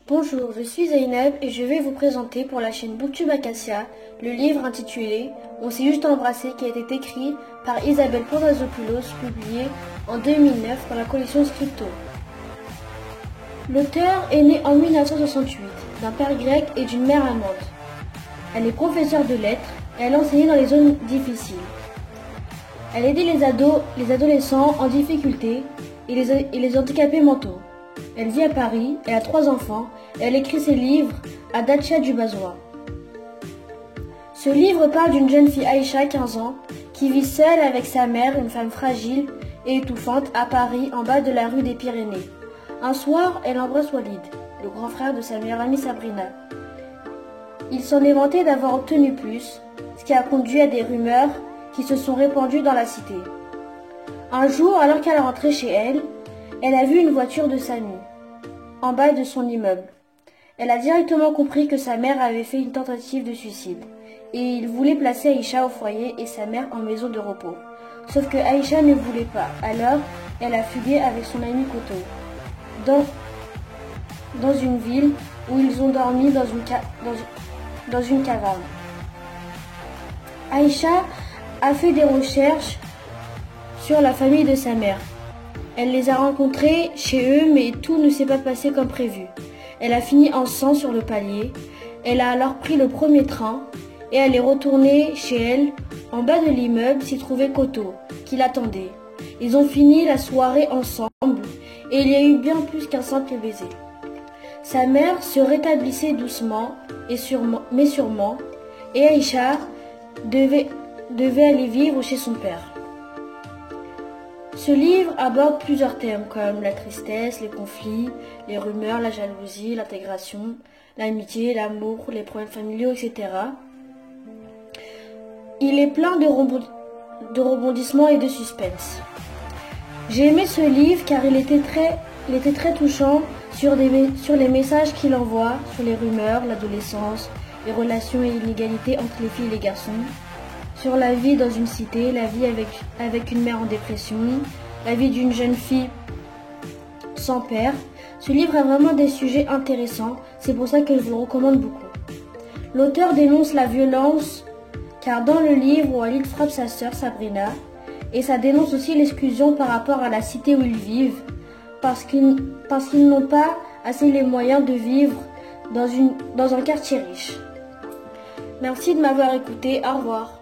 Bonjour, je suis Zainab et je vais vous présenter pour la chaîne Booktube Acacia le livre intitulé On s'est juste embrassé qui a été écrit par Isabelle Pantazopoulos, publié en 2009 dans la collection Scripto. L'auteur est né en 1968 d'un père grec et d'une mère allemande. Elle est professeure de lettres et elle enseignait dans les zones difficiles. Elle aidait les adolescents en difficulté et les handicapés mentaux. Elle vit à Paris, elle a 3 enfants et elle écrit ses livres à Dacia du Bazois. Ce livre parle d'une jeune fille Aïcha, 15 ans, qui vit seule avec sa mère, une femme fragile et étouffante, à Paris, en bas de la rue des Pyrénées. Un soir, elle embrasse Walid, le grand frère de sa meilleure amie Sabrina. Il s'en est vanté d'avoir obtenu plus, ce qui a conduit à des rumeurs qui se sont répandues dans la cité. Un jour, alors qu'elle rentrait chez elle, elle a vu une voiture de Samy, en bas de son immeuble. Elle a directement compris que sa mère avait fait une tentative de suicide, et il voulait placer Aïcha au foyer et sa mère en maison de repos. Sauf que Aïcha ne voulait pas, alors elle a fugué avec son ami Koto, dans une ville où ils ont dormi dans une caverne. Aïcha a fait des recherches sur la famille de sa mère. Elle les a rencontrés chez eux, mais tout ne s'est pas passé comme prévu. Elle a fini en sang sur le palier. Elle a alors pris le premier train et elle est retournée chez elle. En bas de l'immeuble s'y trouvait Koto, qui l'attendait. Ils ont fini la soirée ensemble et il y a eu bien plus qu'un simple baiser. Sa mère se rétablissait doucement mais sûrement, et Aïcha devait aller vivre chez son père. Ce livre aborde plusieurs thèmes comme la tristesse, les conflits, les rumeurs, la jalousie, l'intégration, l'amitié, l'amour, les problèmes familiaux, etc. Il est plein de rebondissements et de suspense. J'ai aimé ce livre car il était très touchant sur les messages qu'il envoie, sur les rumeurs, l'adolescence, les relations et l'inégalité entre les filles et les garçons, sur la vie dans une cité, la vie avec une mère en dépression, la vie d'une jeune fille sans père. Ce livre a vraiment des sujets intéressants, c'est pour ça que je vous le recommande beaucoup. L'auteur dénonce la violence, car dans le livre, Walid frappe sa sœur Sabrina, et ça dénonce aussi l'exclusion par rapport à la cité où ils vivent, parce qu'ils n'ont pas assez les moyens de vivre dans un quartier riche. Merci de m'avoir écouté, au revoir.